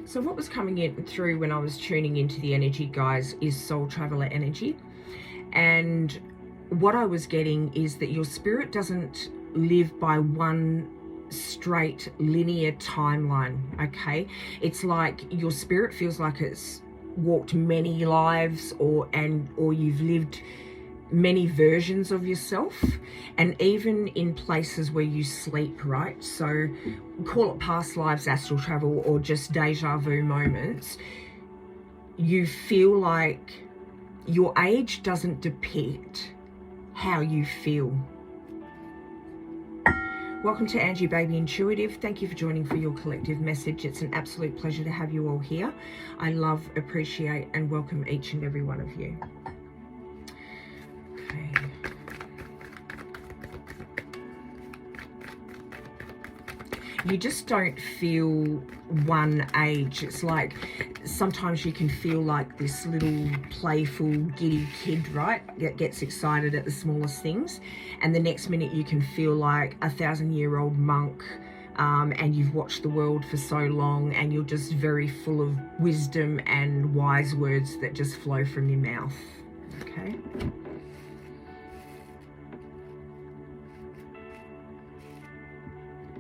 So what was coming in through when I was tuning into the energy, guys, is soul traveler energy. And what I was getting is that your spirit doesn't live by one straight linear timeline, okay? It's like your spirit feels like it's walked many lives, or you've lived many versions of yourself, and even in places where you sleep, right? So call it past lives, astral travel, or just deja vu moments. You feel like your age doesn't depict how you feel. Welcome to Angie Baby Intuitive. Thank you for joining for your collective message. It's an absolute pleasure to have you all here. I love, appreciate, and welcome each and every one of you. Okay. You just don't feel one age. It's like sometimes you can feel like this little playful giddy kid, right, that gets excited at the smallest things, and the next minute you can feel like 1,000-year-old monk, and you've watched the world for so long, and you're just very full of wisdom and wise words that just flow from your mouth. Okay.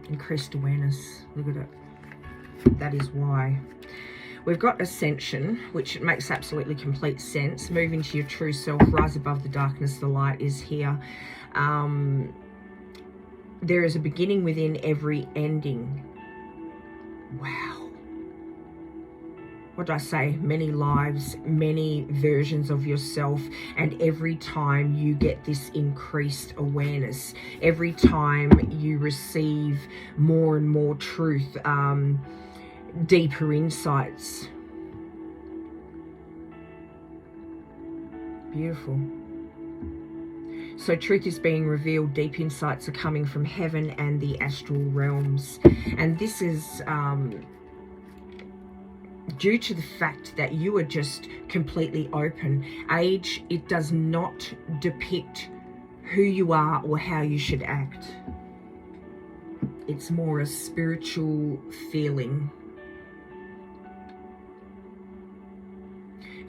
Increased awareness. Look at it. That is why. We've got ascension, which makes absolutely complete sense. Move into your true self, rise above the darkness, the light is here. There is a beginning within every ending. Wow. What did I say? Many lives, many versions of yourself, and every time you get this increased awareness, every time you receive more and more truth, deeper insights. Beautiful. So truth is being revealed, deep insights are coming from heaven and the astral realms. And this is due to the fact that you are just completely open. Age, it does not depict who you are or how you should act. It's more a spiritual feeling.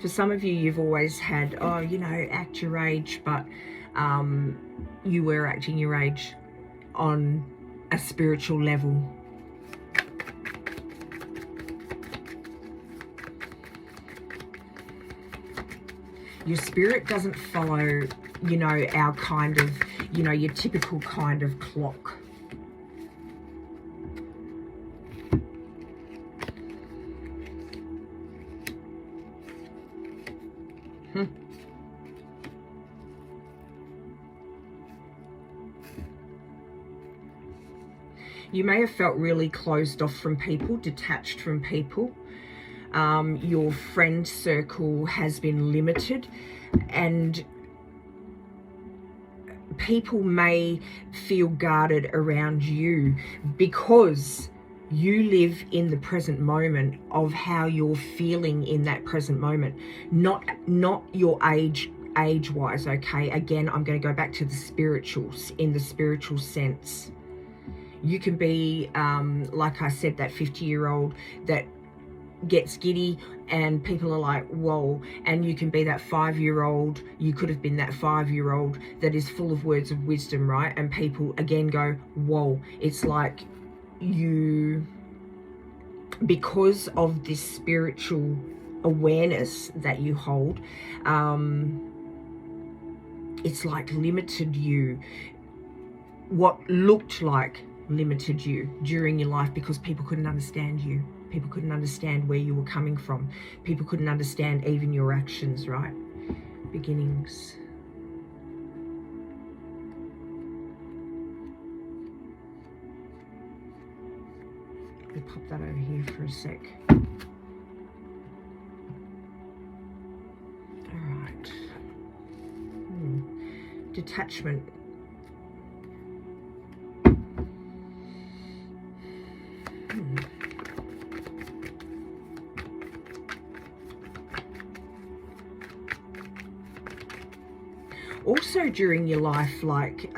For some of you, you've always had, oh, you know, act your age, but you were acting your age on a spiritual level. Your spirit doesn't follow, you know, our kind of, you know, your typical kind of clock. You may have felt really closed off from people, detached from people. Your friend circle has been limited, and people may feel guarded around you because you live in the present moment of how you're feeling in that present moment, not your age-wise, okay? Again, I'm going to go back to the spirituals, in the spiritual sense. You can be, like I said, that 50-year-old that gets giddy and people are like, whoa. And you can be that 5-year-old, you could have been that 5-year-old that is full of words of wisdom, right? And people again go, whoa. It's like you, because of this spiritual awareness that you hold, it's like limited you. What looked like limited you during your life, because people couldn't understand you. People couldn't understand where you were coming from. People couldn't understand even your actions, right? Beginnings. We'll pop that over here for a sec. All right. Detachment. Also during your life, like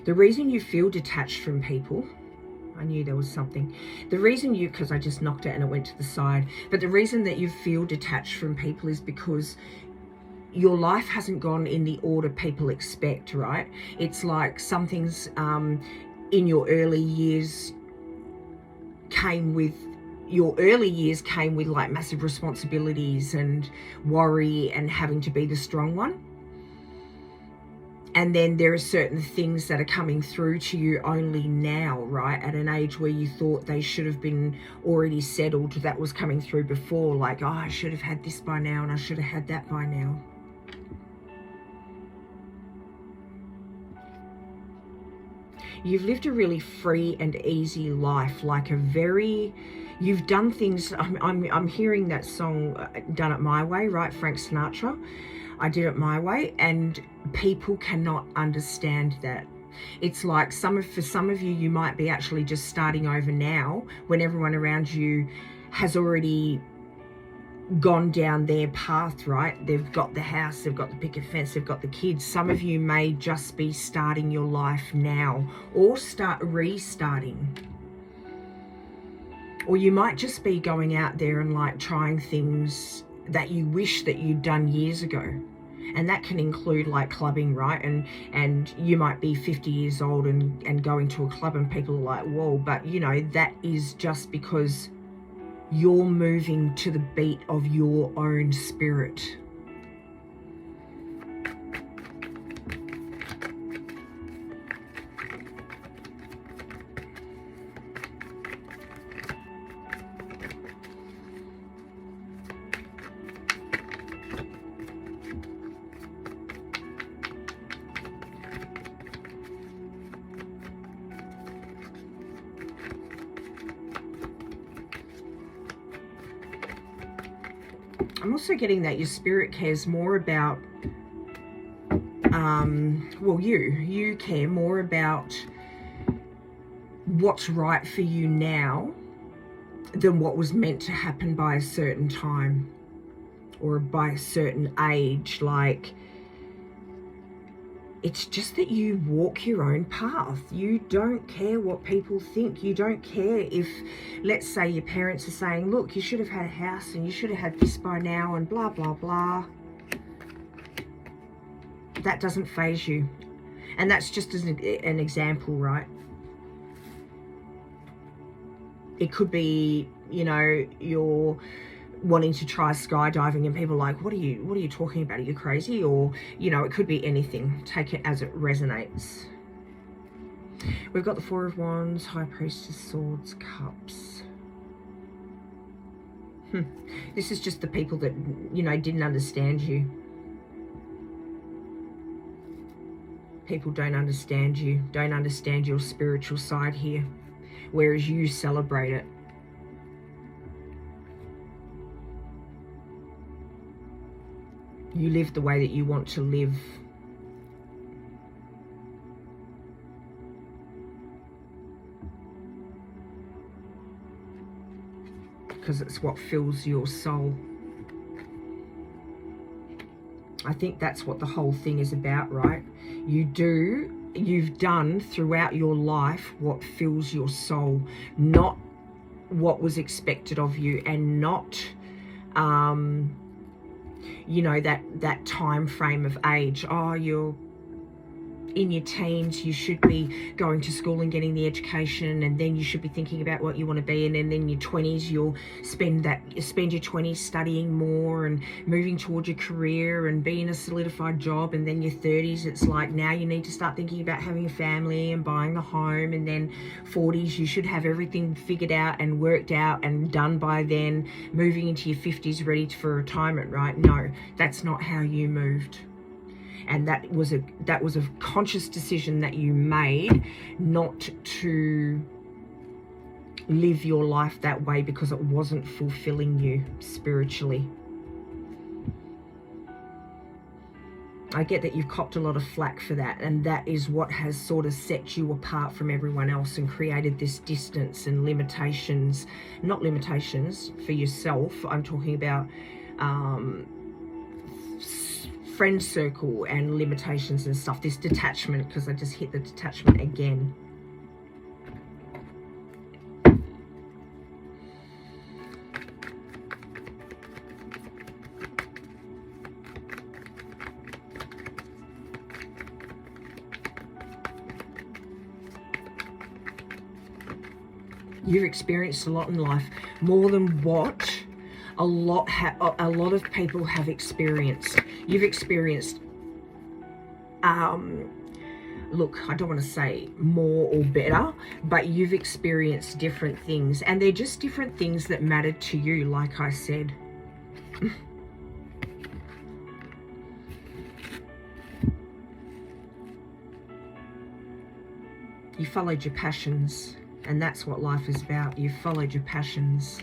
the reason you feel detached from people, I knew there was something. The reason you, because I just knocked it and it went to the side, but the reason that you feel detached from people is because your life hasn't gone in the order people expect, right? It's like some things in your early years came with like massive responsibilities and worry and having to be the strong one. And then there are certain things that are coming through to you only now, right? At an age where you thought they should have been already settled, that was coming through before, like, oh, I should have had this by now and I should have had that by now. You've lived a really free and easy life, like you've done things. I'm hearing that song, Done It My Way, right? Frank Sinatra. I did it my way, and people cannot understand that. It's like for some of you, you might be actually just starting over now when everyone around you has already gone down their path, right? They've got the house, they've got the picket fence, they've got the kids. Some of you may just be starting your life now, or restarting. Or you might just be going out there and like trying things that you wish that you'd done years ago. And that can include like clubbing, right? And you might be 50 years old and going to a club and people are like, whoa, but you know, that is just because you're moving to the beat of your own spirit. I'm also getting that your spirit cares more about, well, you care more about what's right for you now than what was meant to happen by a certain time or by a certain age. Like, it's just that you walk your own path. You don't care what people think. You don't care if, let's say, your parents are saying, look, you should have had a house and you should have had this by now and blah, blah, blah. That doesn't faze you. And that's just as an example, right? It could be, you know, you're wanting to try skydiving and people are like, what are you talking about? Are you crazy? Or, you know, it could be anything. Take it as it resonates. We've got the Four of Wands, High Priestess, Swords, Cups. This is just the people that, you know, didn't understand you. People don't understand you, don't understand your spiritual side here, whereas you celebrate it. You live the way that you want to live. Because it's what fills your soul. I think that's what the whole thing is about, right? You've done throughout your life what fills your soul, not what was expected of you, and not you know, that time frame of age. Oh, you're in your teens, you should be going to school and getting the education, and then you should be thinking about what you want to be, and then in your 20s you'll spend your 20s studying more and moving towards your career and being a solidified job, and then your 30s it's like now you need to start thinking about having a family and buying a home, and then 40s you should have everything figured out and worked out and done by then, moving into your 50s ready for retirement, right? No, that's not how you moved. And that was a conscious decision that you made, not to live your life that way because it wasn't fulfilling you spiritually. I get that you've copped a lot of flack for that, and that is what has sort of set you apart from everyone else and created this distance and limitations. Not limitations for yourself, I'm talking about friend circle and limitations and stuff, this detachment, because I just hit the detachment again. You've experienced a lot in life, more than what a lot of people have experienced. You've experienced, look, I don't want to say more or better, but you've experienced different things, and they're just different things that mattered to you, like I said. You followed your passions, and that's what life is about. You followed your passions.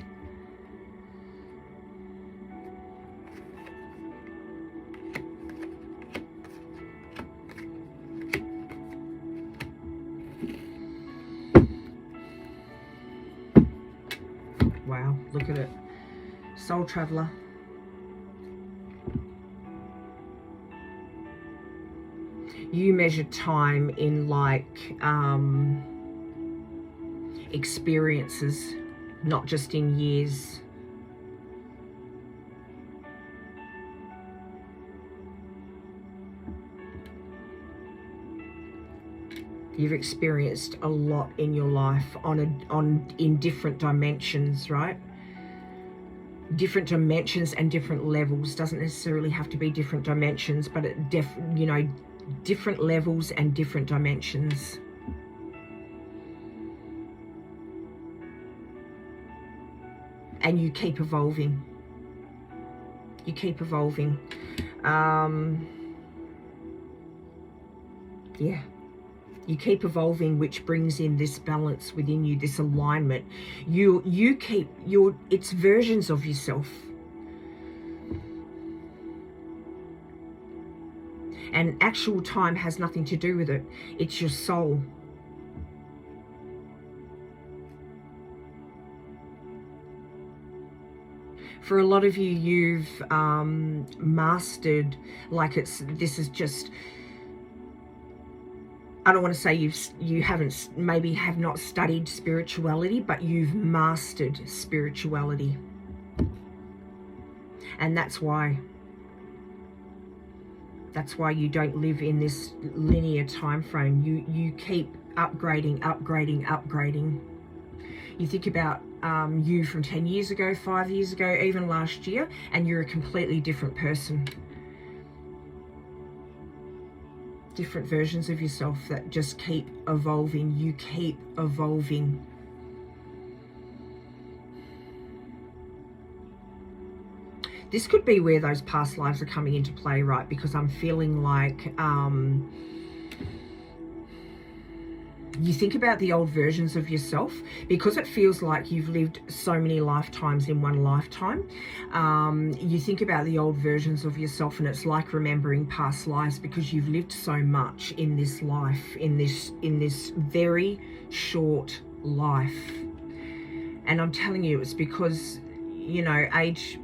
Wow, look at it. Soul Traveler. You measure time in like experiences, not just in years. You've experienced a lot in your life in different dimensions, right? Different dimensions and different levels. Doesn't necessarily have to be different dimensions, but you know, different levels and different dimensions. And you keep evolving. You keep evolving. Yeah. You keep evolving, which brings in this balance within you, this alignment. You keep it's versions of yourself. And actual time has nothing to do with it. It's your soul. For a lot of you, you've mastered, like this is just, I don't want to say you haven't, maybe have not studied spirituality, but you've mastered spirituality. And that's why you don't live in this linear time frame. You keep upgrading, upgrading, upgrading. You think about you from 10 years ago, 5 years ago, even last year, and you're a completely different person. Different versions of yourself that just keep evolving. You keep evolving. This could be where those past lives are coming into play, right? Because I'm feeling like you think about the old versions of yourself, because it feels like you've lived so many lifetimes in one lifetime. You think about the old versions of yourself, and it's like remembering past lives, because you've lived so much in this life, in this very short life. And I'm telling you, it's because, you know, age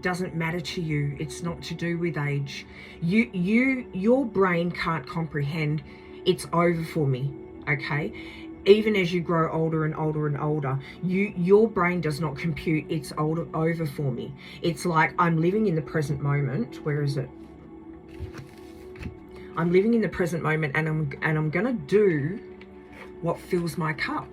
doesn't matter to you. It's not to do with age. Your brain can't comprehend it's over for me, okay? Even as you grow older and older and older, your brain does not compute it's over for me. It's like I'm living in the present moment. Where is it? I'm living in the present moment, and I'm gonna do what fills my cup,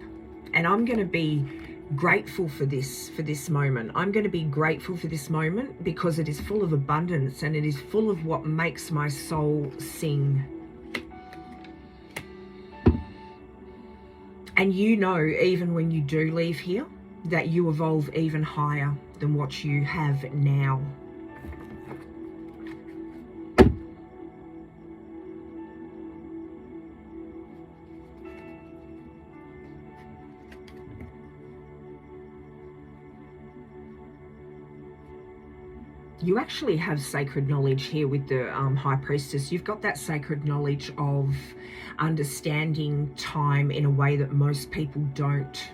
and I'm gonna be grateful for this moment. I'm going to be grateful for this moment because it is full of abundance, and it is full of what makes my soul sing. And you know, even when you do leave here, that you evolve even higher than what you have now. You actually have sacred knowledge here with the High Priestess. You've got that sacred knowledge of understanding time in a way that most people don't.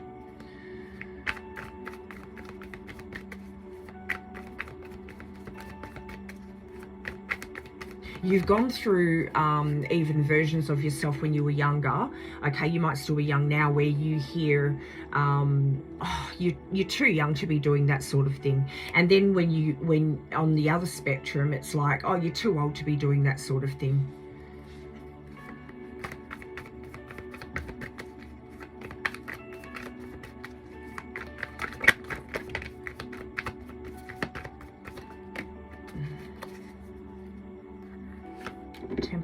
You've gone through even versions of yourself when you were younger. Okay, you might still be young now, where you hear, oh, you're too young to be doing that sort of thing. And then when on the other spectrum, it's like, oh, you're too old to be doing that sort of thing.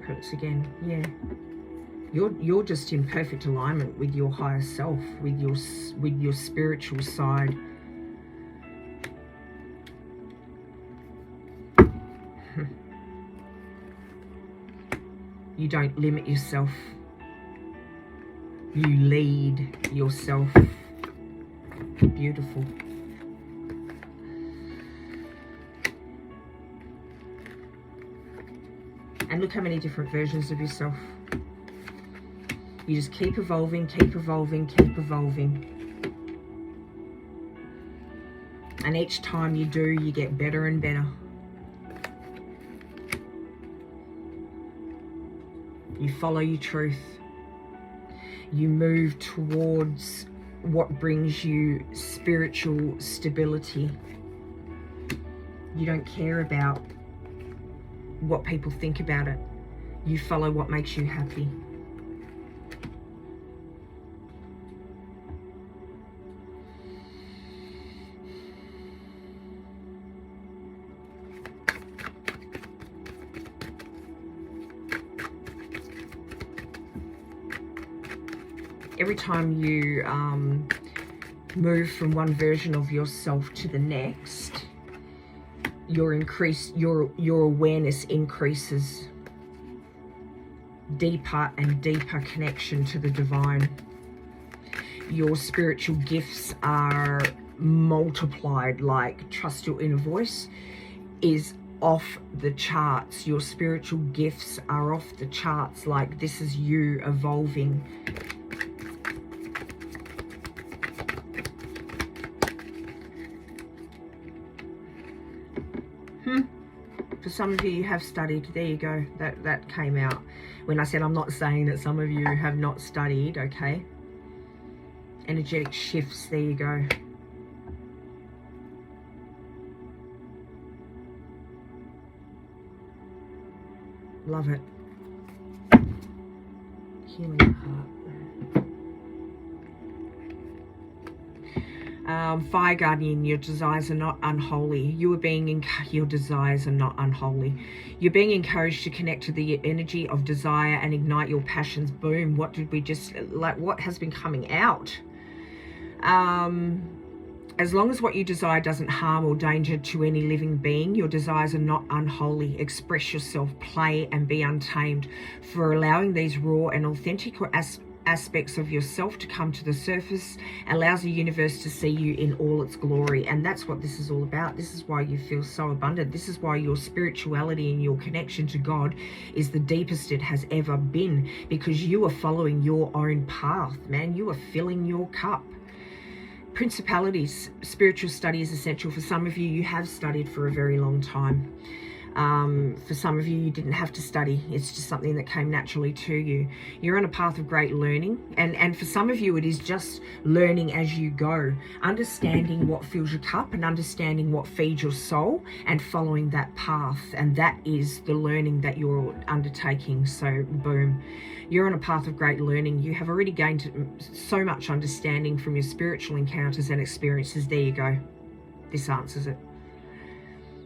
Temperance again, yeah. You're just in perfect alignment with your higher self, with your spiritual side. You don't limit yourself. You lead yourself. Beautiful. And look how many different versions of yourself. You just keep evolving, keep evolving, keep evolving. And each time you do, you get better and better. You follow your truth. You move towards what brings you spiritual stability. You don't care about what people think about it. You follow what makes you happy. Every time you move from one version of yourself to the next, your awareness increases. Deeper and deeper connection to the divine. Your spiritual gifts are multiplied, like trust your inner voice is off the charts. Your spiritual gifts are off the charts, like this is you evolving. For some of you, you have studied. There you go. That came out when I said I'm not saying that some of you have not studied, okay? Energetic shifts. There you go. Love it. Healing the heart. Fire guardian, your desires are not unholy. You are being your desires are not unholy. You're being encouraged to connect to the energy of desire and ignite your passions. Boom. What did we just, like, what has been coming out? As long as what you desire doesn't harm or danger to any living being, your desires are not unholy. Express yourself, play, and be untamed. For allowing these raw and authentic aspects of yourself to come to the surface allows the universe to see you in all its glory. And that's what this is all about. This is why you feel so abundant. This is why your spirituality and your connection to God is the deepest it has ever been, because you are following your own path, man. You are filling your cup. Principalities, spiritual study is essential. For some of you, you have studied for a very long time. For some of you, you didn't have to study. It's just something that came naturally to you. You're on a path of great learning. And for some of you, it is just learning as you go. Understanding what fills your cup and understanding what feeds your soul and following that path. And that is the learning that you're undertaking. So, boom. You're on a path of great learning. You have already gained so much understanding from your spiritual encounters and experiences. There you go. This answers it.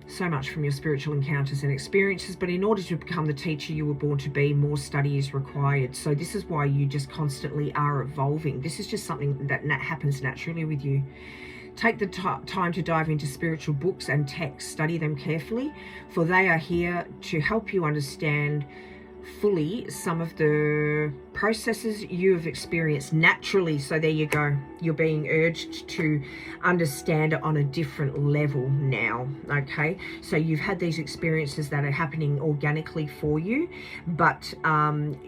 So much from your spiritual encounters and experiences, but in order to become the teacher you were born to be, more study is required. So this is why you just constantly are evolving. This is just something that happens naturally with you. Take the time to dive into spiritual books and texts. Study them carefully, for they are here to help you understand fully some of the processes you have experienced naturally. So there you go. You're being urged to understand it on a different level now. Okay, so you've had these experiences that are happening organically for you, but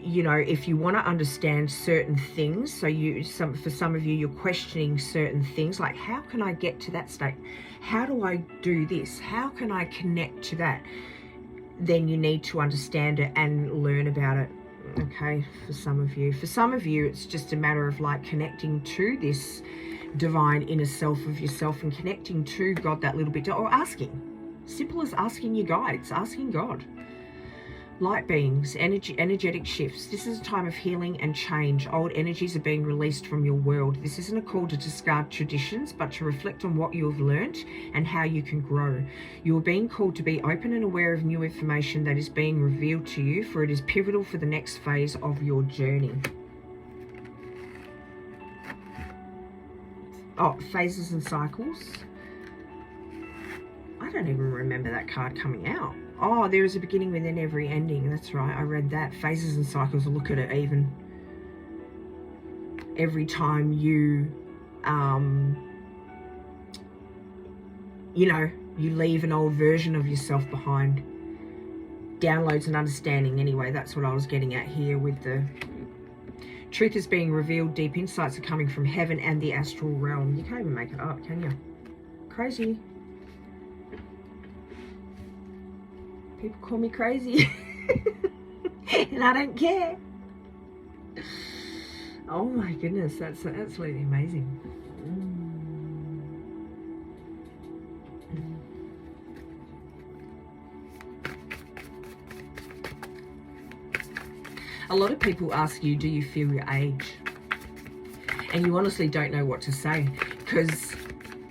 you know, if you want to understand certain things, so for some of you, you're questioning certain things, like how can I get to that state? How do I do this? How can I connect to that? Then you need to understand it and learn about it. Okay, for some of you, it's just a matter of like connecting to this divine inner self of yourself and connecting to God that little bit, or asking. Simple as asking your guides, asking God. light beings, energetic shifts. This is a time of healing and change. Old energies are being released from your world. This isn't a call to discard traditions, but to reflect on what you have learnt and how you can grow. You are being called to be open and aware of new information that is being revealed to you, for it is pivotal for the next phase of your journey. Oh, phases and cycles. I don't even remember that card coming out. Oh, there is a beginning within every ending. That's right, I read that. Phases and cycles, look at it even. Every time you, you leave an old version of yourself behind. Downloads and understanding, anyway, that's what I was getting at here with the truth is being revealed. Deep insights are coming from heaven and the astral realm. You can't even make it up, can you? Crazy. People call me crazy. And I don't care. Oh my goodness, that's absolutely amazing. A lot of people ask you, do you feel your age? And you honestly don't know what to say, because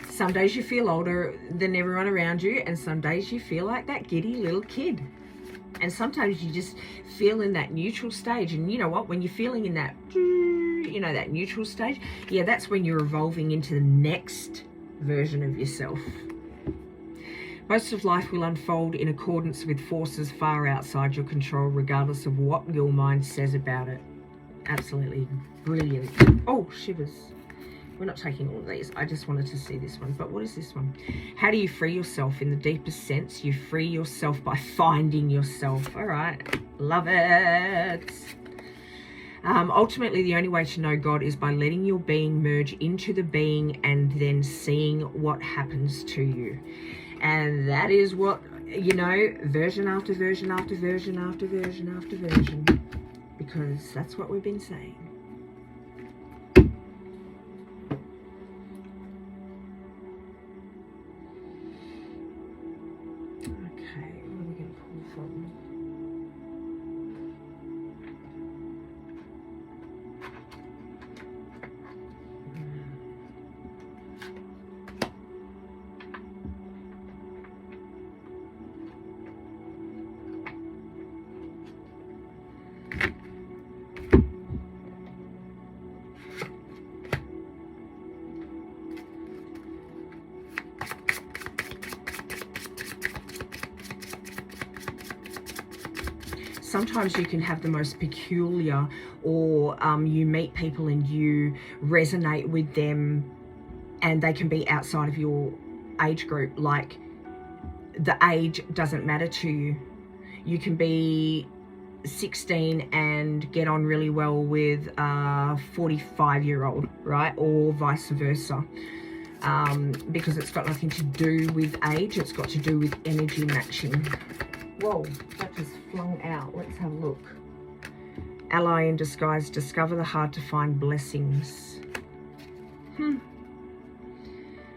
some days you feel older than everyone around you, and some days you feel like that giddy little kid. And sometimes you just feel in that neutral stage. And you know what? When you're feeling in that, that neutral stage, yeah, that's when you're evolving into the next version of yourself. Most of life will unfold in accordance with forces far outside your control, regardless of what your mind says about it. Absolutely brilliant. Oh, shivers. We're not taking all of these. I just wanted to see this one. But what is this one? How do you free yourself? In the deepest sense, you free yourself by finding yourself. All right. Love it. Ultimately, the only way to know God is by letting your being merge into the being and then seeing what happens to you. And that is what, version after version after version after version after version. Because that's what we've been saying. Okay, what are we going to pull from? Sometimes you can have the most peculiar, or you meet people and you resonate with them and they can be outside of your age group. Like, the age doesn't matter to you. You can be 16 and get on really well with a 45-year-old, right? Or vice versa. Because it's got nothing to do with age. It's got to do with energy matching. Whoa, that just flung out. Let's have a look. Ally in disguise. Discover the hard to find blessings.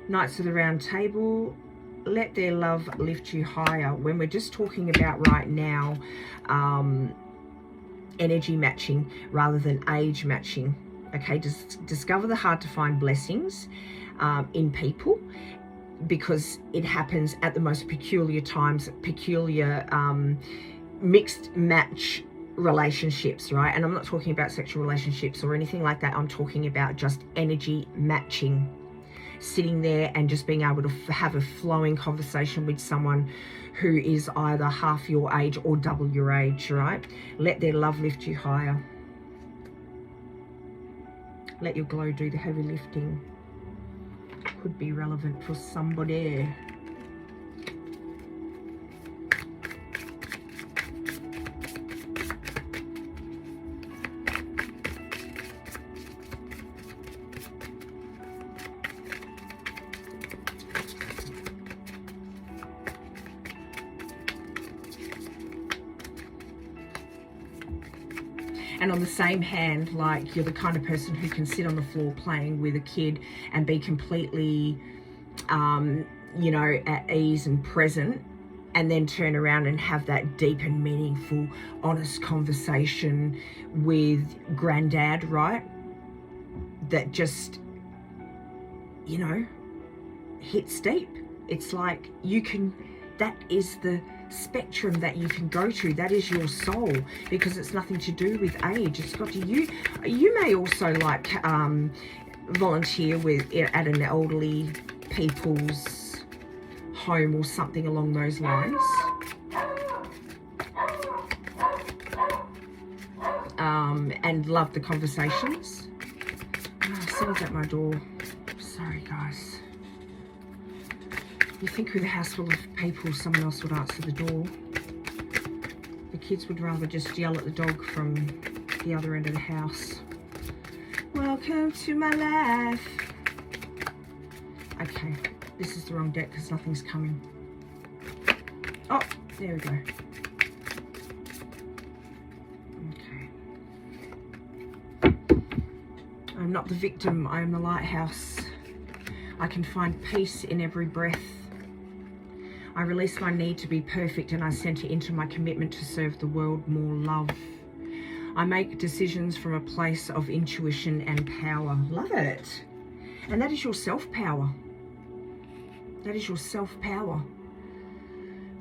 Knights of the Round Table. Let their love lift you higher. When we're just talking about right now, energy matching rather than age matching. Okay, just discover the hard to find blessings in people, because it happens at the most peculiar times, peculiar mixed match relationships, right? And I'm not talking about sexual relationships or anything like that. I'm talking about just energy matching. Sitting there and just being able to have a flowing conversation with someone who is either half your age or double your age, right? Let their love lift you higher. Let your glow do the heavy lifting. Could be relevant for somebody. And on the same hand, like, you're the kind of person who can sit on the floor playing with a kid and be completely, at ease and present and then turn around and have that deep and meaningful, honest conversation with granddad, right? That just, you know, hits deep. It's like that is the spectrum that you can go to. That is your soul, because it's nothing to do with age. It's got to you. You may also like volunteer at an elderly people's home or something along those lines. And love the conversations. Someone's at my door. Sorry, guys. You think with a house full of people, someone else would answer the door. The kids would rather just yell at the dog from the other end of the house. Welcome to my life. Okay, this is the wrong deck because nothing's coming. Oh, there we go. Okay. I'm not the victim, I am the lighthouse. I can find peace in every breath. I release my need to be perfect and I center into my commitment to serve the world more love. I make decisions from a place of intuition and power. Love it. And that is your self-power. That is your self-power.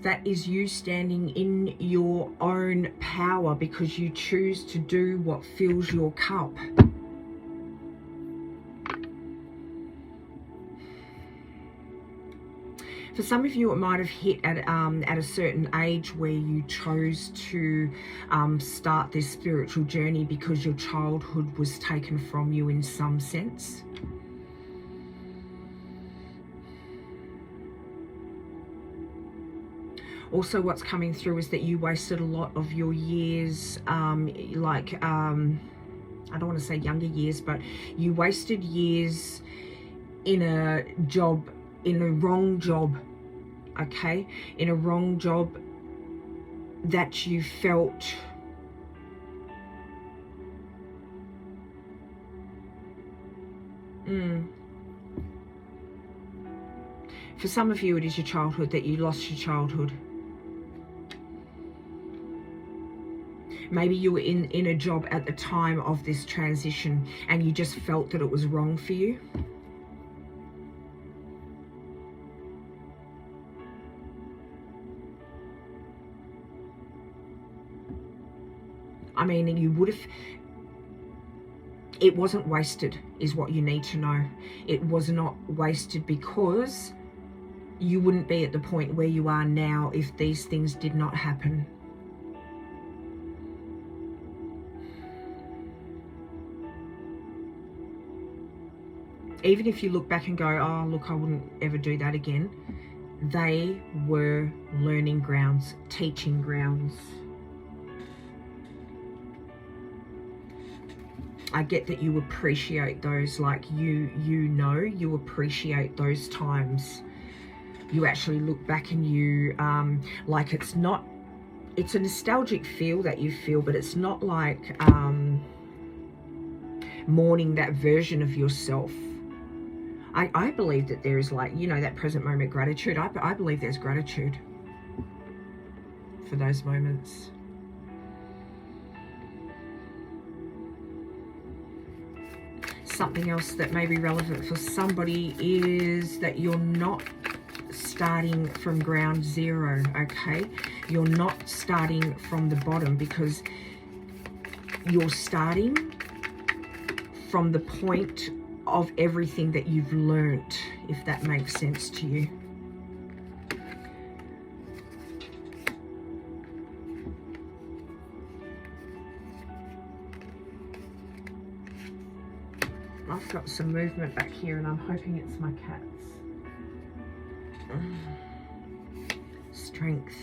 That is you standing in your own power because you choose to do what fills your cup. For some of you, it might have hit at a certain age where you chose to start this spiritual journey because your childhood was taken from you in some sense. Also, what's coming through is that you wasted a lot of your years, I don't want to say younger years, but you wasted years in a job, in a wrong job, okay? In a wrong job that you felt for some of you, it is your childhood, that you lost your childhood. Maybe you were in a job at the time of this transition and you just felt that it was wrong for you. I mean, you would have, it wasn't wasted is what you need to know. It was not wasted because you wouldn't be at the point where you are now if these things did not happen. Even if you look back and go, oh, look, I wouldn't ever do that again. They were learning grounds, teaching grounds. I get that you appreciate those, like you appreciate those times. You actually look back and you, like it's a nostalgic feel that you feel, but it's not like mourning that version of yourself. I believe that there is, like, you know, that present moment gratitude. I believe there's gratitude for those moments. Something else that may be relevant for somebody is that you're not starting from ground zero, okay? You're not starting from the bottom, because you're starting from the point of everything that you've learnt, if that makes sense to you. I've got some movement back here and I'm hoping it's my cats. Strength.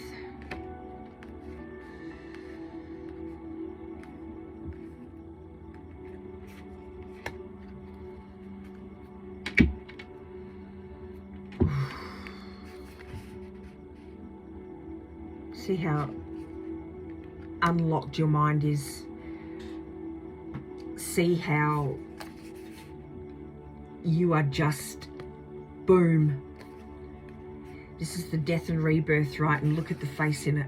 See how unlocked your mind is. See how you are just, boom, This is the death and rebirth, right? And look at the face in it.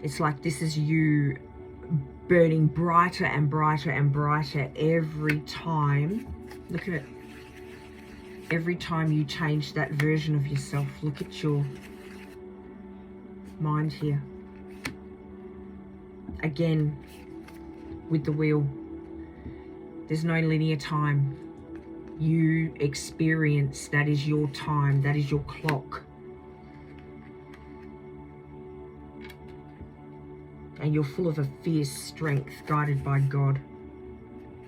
It's like this is you burning brighter and brighter and brighter every time. Look at it. Every time you change that version of yourself. Look at your mind here. Again, with the wheel. There's no linear time. You experience, that is your time, that is your clock. And you're full of a fierce strength, guided by God.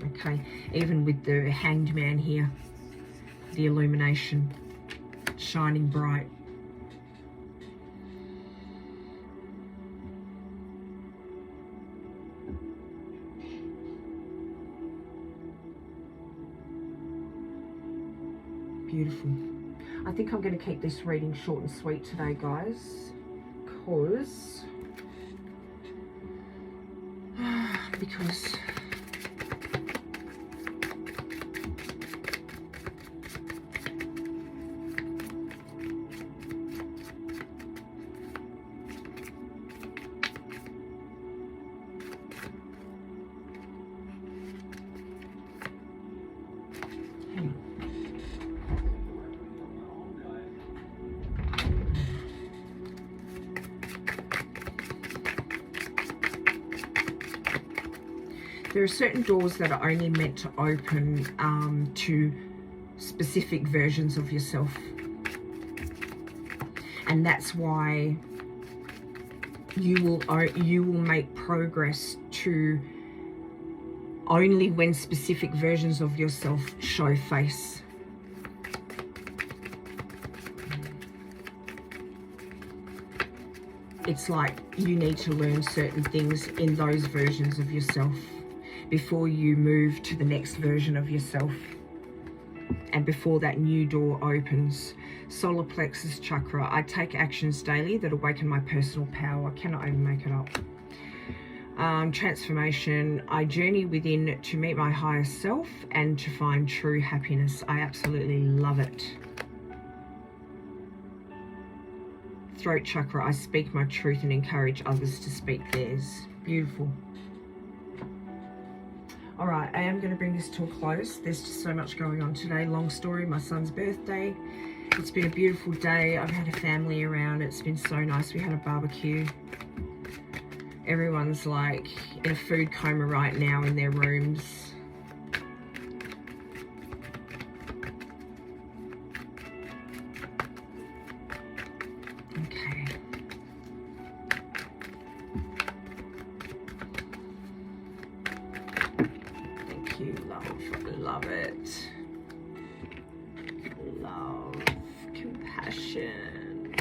Okay, even with the hanged man here, the illumination, shining bright. Beautiful. I think I'm going to keep this reading short and sweet today, because there are certain doors that are only meant to open to specific versions of yourself. And that's why you will make progress to only when specific versions of yourself show face. It's like you need to learn certain things in those versions of yourself before you move to the next version of yourself, and before that new door opens. Solar plexus chakra. I take actions daily that awaken my personal power. Cannot even make it up. Transformation. I journey within to meet my higher self and to find true happiness. I absolutely love it. Throat chakra. I speak my truth and encourage others to speak theirs. Beautiful. All right, I am going to bring this to a close. There's just so much going on today. Long story, my son's birthday. It's been a beautiful day. I've had a family around. It's been so nice. We had a barbecue. Everyone's like in a food coma right now in their rooms. Okay. Thank you, love. I love it. Love, compassion,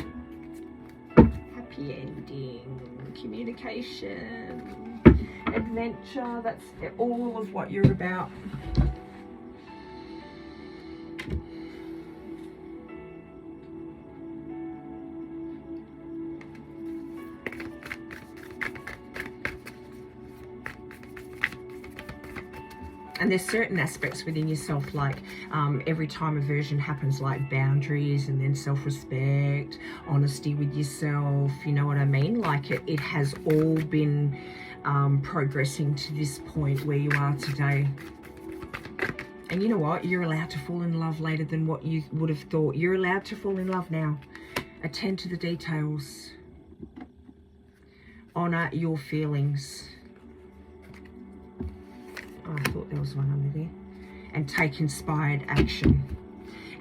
happy ending, communication, adventure. That's all of what you're about. And there's certain aspects within yourself, like every time a version happens, like boundaries and then self-respect, honesty with yourself, you know what I mean? Like it has all been progressing to this point where you are today. And you know what? You're allowed to fall in love later than what you would have thought. You're allowed to fall in love now. Attend to the details. Honor your feelings. Oh, I thought there was one under there. And take inspired action.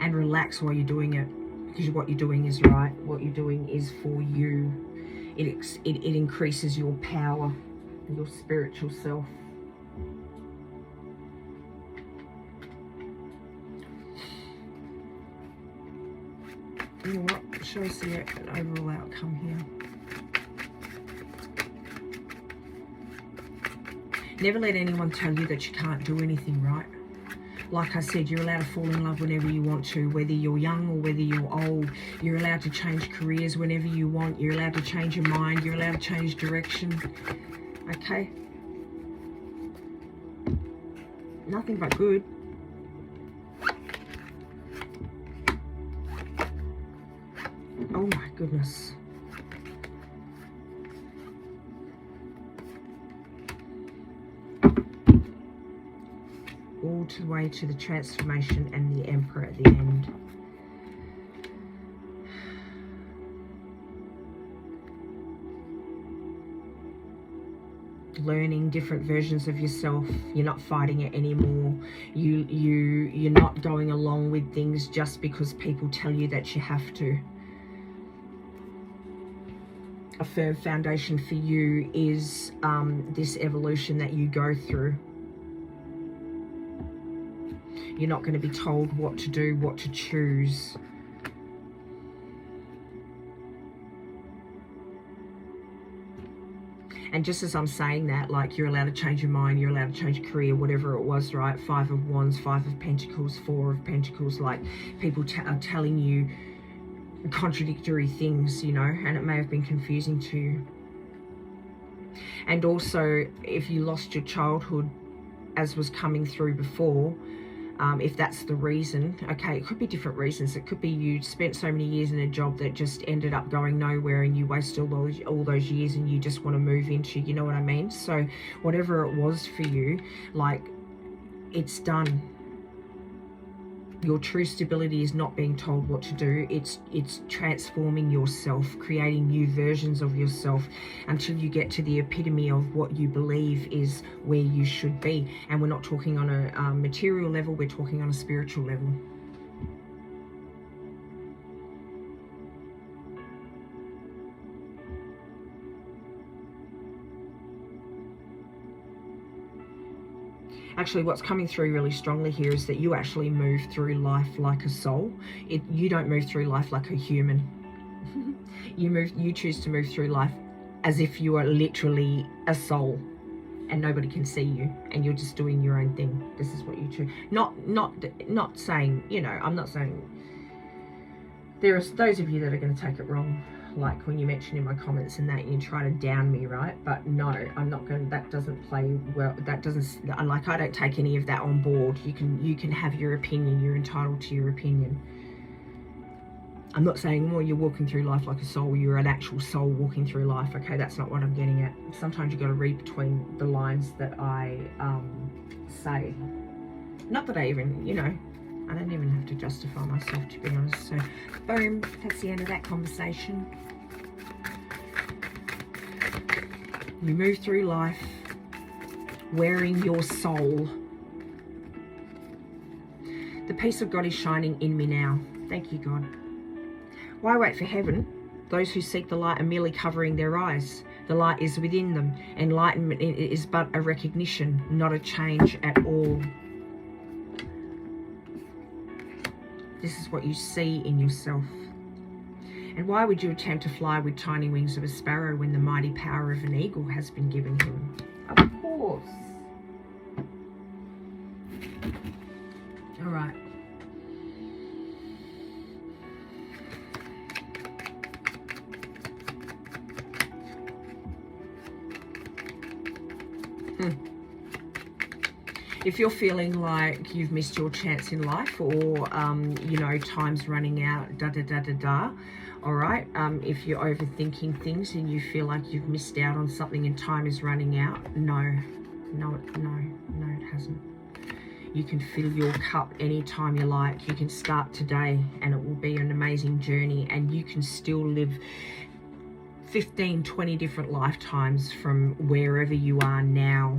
And relax while you're doing it. Because what you're doing is right. What you're doing is for you. It increases your power and your spiritual self. You know what? Shall we see an overall outcome here? Never let anyone tell you that you can't do anything, right? Like I said, you're allowed to fall in love whenever you want to, whether you're young or whether you're old. You're allowed to change careers whenever you want. You're allowed to change your mind. You're allowed to change direction. Okay? Nothing but good. goodness. All the way to the transformation and the Emperor at the end. Learning different versions of yourself. You're not fighting it anymore. You're not going along with things just because people tell you that you have to. A firm foundation for you is this evolution that you go through. You're not going to be told what to do, what to choose. And just as I'm saying that, like, you're allowed to change your mind, you're allowed to change your career, whatever it was, right? 5 of Wands, 5 of Pentacles, 4 of Pentacles, like, people are telling you contradictory things, you know, and it may have been confusing to you. And also, if you lost your childhood, as was coming through before, if that's the reason, okay, it could be different reasons. It could be you spent so many years in a job that just ended up going nowhere, and you wasted all those years, and you just want to move into, you know what I mean? So whatever it was for you, like, it's done. Your true stability is not being told what to do. It's transforming yourself, creating new versions of yourself until you get to the epitome of what you believe is where you should be. And we're not talking on a material level, we're talking on a spiritual level. Actually, what's coming through really strongly here is that you actually move through life like a soul. You don't move through life like a human. You choose to move through life as if you are literally a soul and nobody can see you, and you're just doing your own thing. This is what you choose. Not saying, you know, I'm not saying, there are those of you that are going to take it wrong, like when you mention in my comments and that you try to down me, right? But no, I'm not going, that doesn't play well. That doesn't, like, I don't take any of that on board. You can have your opinion. You're entitled to your opinion. I'm not saying, well, you're walking through life like a soul. You're an actual soul walking through life. Okay, that's not what I'm getting at. Sometimes you've got to read between the lines that I say. Not that I even, you know, I don't even have to justify myself, to be honest. So, boom, that's the end of that conversation. You move through life wearing your soul. The peace of God is shining in me now. Thank you, God. Why wait for heaven? Those who seek the light are merely covering their eyes. The light is within them. Enlightenment is but a recognition, not a change at all. This is what you see in yourself. And why would you attempt to fly with tiny wings of a sparrow when the mighty power of an eagle has been given him? Of course. All right. If you're feeling like you've missed your chance in life, or, you know, time's running out, all right, if you're overthinking things and you feel like you've missed out on something and time is running out, no, it hasn't. You can fill your cup anytime you like. You can start today and it will be an amazing journey, and you can still live 15, 20 different lifetimes from wherever you are now.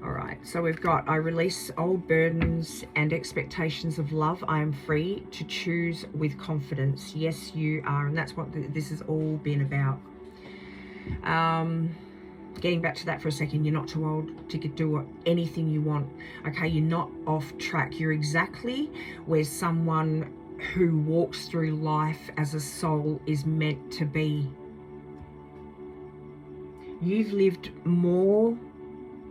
All right, so we've got, I release old burdens and expectations of love. I am free to choose with confidence. Yes, you are. And that's what this has all been about. Getting back to that for a second, you're not too old to do anything you want. Okay, you're not off track. You're exactly where someone who walks through life as a soul is meant to be. You've lived more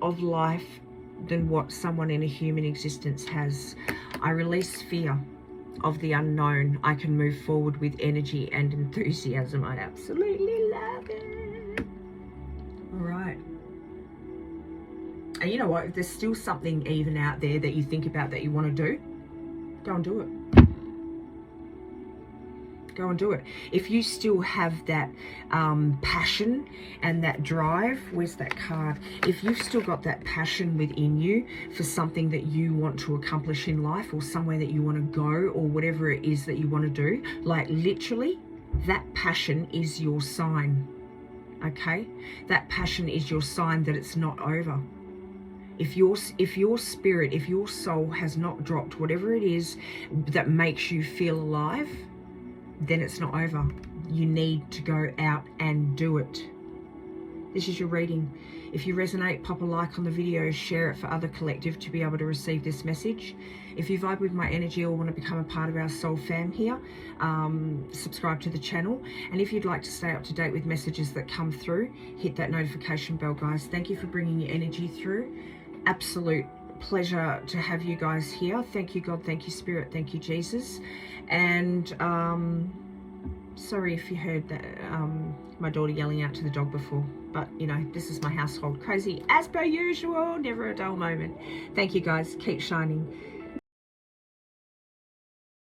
of life than what someone in a human existence has. I release fear of the unknown. I can move forward with energy and enthusiasm. I absolutely love it. All right. And you know what? If there's still something even out there that you think about that you want to do, go and do it. go and do it. If you still have that passion and that drive, where's that card? If you've still got that passion within you for something that you want to accomplish in life, or somewhere that you want to go, or whatever it is that you want to do, like literally, that passion is your sign. Okay, that passion is your sign that it's not over. If your spirit, if your soul has not dropped whatever it is that makes you feel alive, then it's not over. You need to go out and do it. This is your reading. If you resonate, pop a like on the video, share it for other collective to be able to receive this message. If you vibe with my energy or want to become a part of our soul fam here, subscribe to the channel. And if you'd like to stay up to date with messages that come through, hit that notification bell, guys. Thank you for bringing your energy through. Absolute pleasure to have you guys here. Thank you, God. Thank you, Spirit. Thank you, Jesus. And sorry if you heard that my daughter yelling out to the dog before, but you know, this is my household. Crazy as per usual, never a dull moment. Thank you, guys. Keep shining.